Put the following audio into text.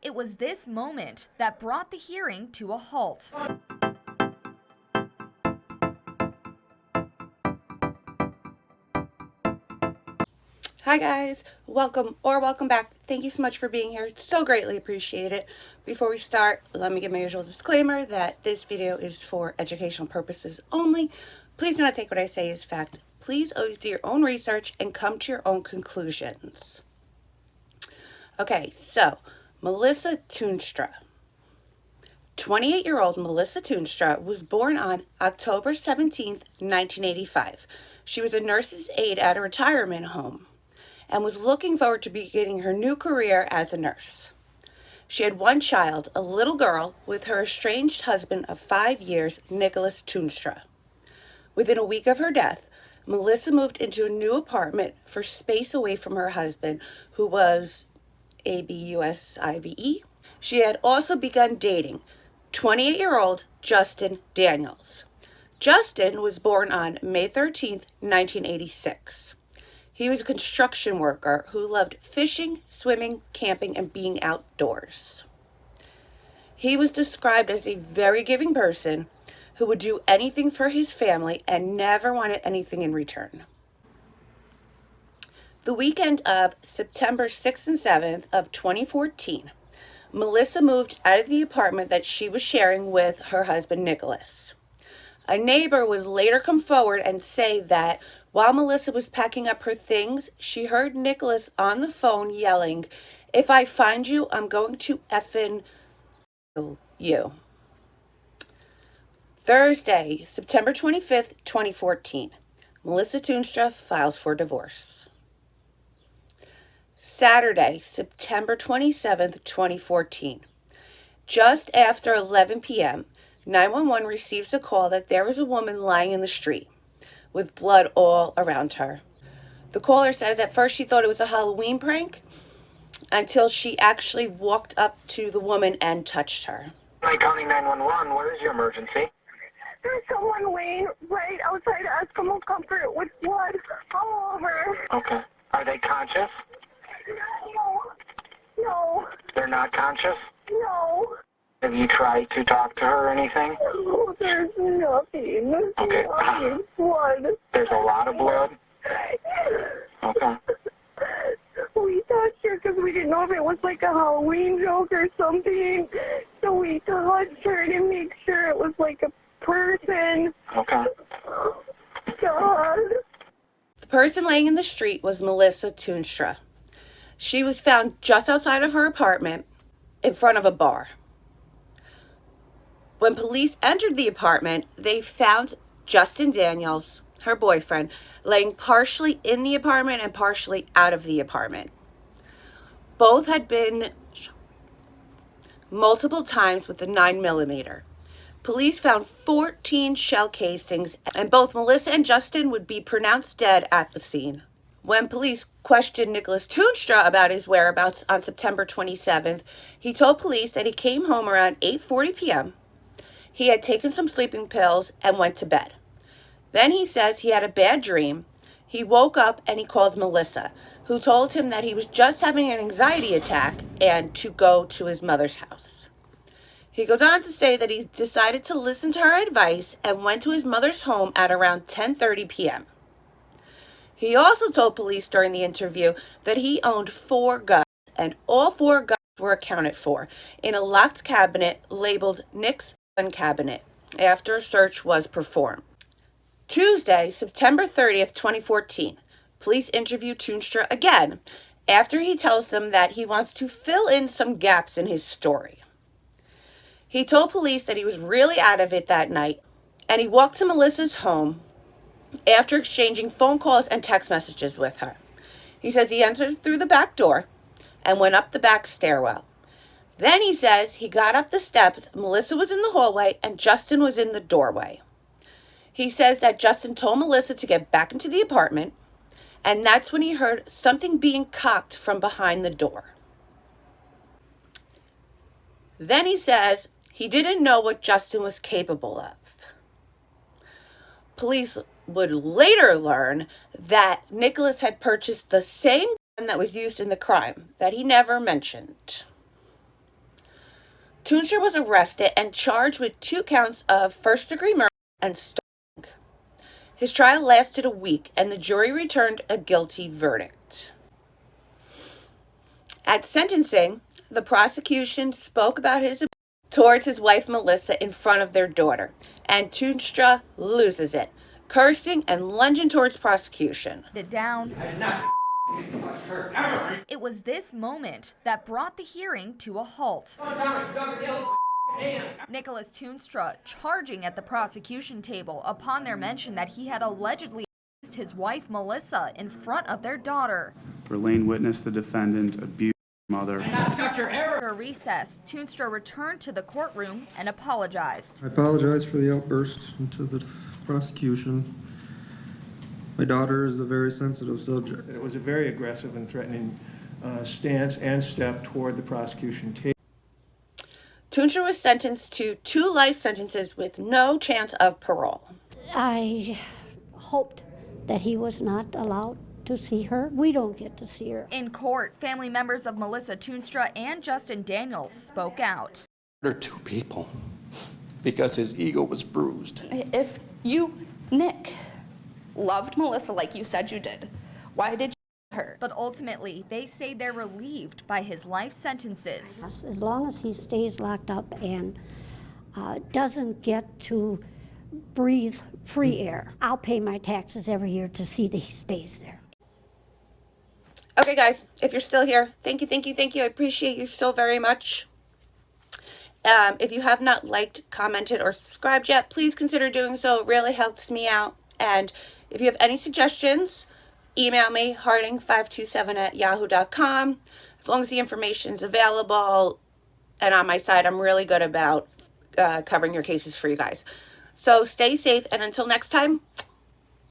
It was this moment that brought the hearing to a halt. Hi guys, welcome back. Thank you so much for being here. It's so greatly appreciate it. Before we start, let me give my usual disclaimer that this video is for educational purposes only. Please do not take what I say as fact. Please always do your own research and come to your own conclusions. Okay, so Melissa Tuinstra. 28-year-old Melissa Tuinstra was born on October 17th, 1985. She was a nurse's aide at a retirement home and was looking forward to beginning her new career as a nurse. She had one child, a little girl, with her estranged husband of 5 years, Nicholas Tuinstra. Within a week of her death, Melissa moved into a new apartment for space away from her husband, who was ABUSIVE. She had also begun dating 28-year-old Justin Daniels. Justin was born on May 13th, 1986. He was a construction worker who loved fishing, swimming, camping, and being outdoors. He was described as a very giving person who would do anything for his family and never wanted anything in return. The weekend of September 6th and 7th of 2014, Melissa moved out of the apartment that she was sharing with her husband, Nicholas. A neighbor would later come forward and say that while Melissa was packing up her things, she heard Nicholas on the phone yelling, "If I find you, I'm going to effing kill you." Thursday, September 25th, 2014, Melissa Tuinstra files for divorce. Saturday, September 27th, 2014, just after 11 p.m., 911 receives a call that there was a woman lying in the street with blood all around her. The caller says at first she thought it was a Halloween prank until she actually walked up to the woman and touched her. Hi, County 911, what is your emergency? There's someone laying right outside Eskimo Comfort with blood all over. Okay. Are they conscious? No. They're not conscious? No. Have you tried to talk to her or anything? Oh, there's nothing. Okay. Nothing. Blood. There's a lot of blood? Okay. We touched her because we didn't know if it was like a Halloween joke or something. So we touched her to make sure it was like a person. Okay. God. The person laying in the street was Melissa Tuinstra. She was found just outside of her apartment in front of a bar. When police entered the apartment, they found Justin Daniels, her boyfriend, laying partially in the apartment and partially out of the apartment. Both had been multiple times with the 9mm. Police found 14 shell casings, and both Melissa and Justin would be pronounced dead at the scene. When police questioned Nicholas Tuinstra about his whereabouts on September 27th, he told police that he came home around 8:40 p.m. He had taken some sleeping pills and went to bed. Then he says he had a bad dream. He woke up and he called Melissa, who told him that he was just having an anxiety attack and to go to his mother's house. He goes on to say that he decided to listen to her advice and went to his mother's home at around 10:30 p.m. He also told police during the interview that he owned 4 guns, and all 4 guns were accounted for in a locked cabinet labeled Nick's gun cabinet after a search was performed. Tuesday, September 30th, 2014, police interview Tuinstra again after he tells them that he wants to fill in some gaps in his story. He told police that he was really out of it that night, and he walked to Melissa's home after exchanging phone calls and text messages with her. He says he entered through the back door and went up the back stairwell. Then he says he got up the steps, Melissa was in the hallway, and Justin was in the doorway. He says that Justin told Melissa to get back into the apartment, and that's when he heard something being cocked from behind the door. Then he says he didn't know what Justin was capable of. Police would later learn that Nicholas had purchased the same gun that was used in the crime that he never mentioned. Tuinstra was arrested and charged with 2 counts of first-degree murder and stalking. His trial lasted a week, and the jury returned a guilty verdict. At sentencing, the prosecution spoke about his abuse towards his wife Melissa in front of their daughter, and Tuinstra loses it, cursing and lunging towards prosecution. Down. It was this moment that brought the hearing to a halt. Nicholas Tuinstra charging at the prosecution table upon their mention that he had allegedly abused his wife Melissa in front of their daughter. Elaine witnessed the defendant abuse her mother. After a recess, Tuinstra returned to the courtroom and apologized. I apologize for the outburst to the prosecution. My daughter is a very sensitive subject. It was a very aggressive and threatening stance and step toward the prosecution table. Tuinstra was sentenced to 2 life sentences with no chance of parole. I hoped that he was not allowed to see her. We don't get to see her. In court, family members of Melissa Tuinstra and Justin Daniels spoke out. There are 2 people because his ego was bruised. If you, Nick, loved Melissa like you said you did, why did you her? But ultimately, they say they're relieved by his life sentences. As long as he stays locked up and doesn't get to breathe free air, I'll pay my taxes every year to see that he stays there. Okay, guys, if you're still here, thank you. I appreciate you so very much. If you have not liked, commented, or subscribed yet, please consider doing so. It really helps me out. And if you have any suggestions, email me, harding527@yahoo.com. As long as the information is available and on my side, I'm really good about covering your cases for you guys. So stay safe, and until next time,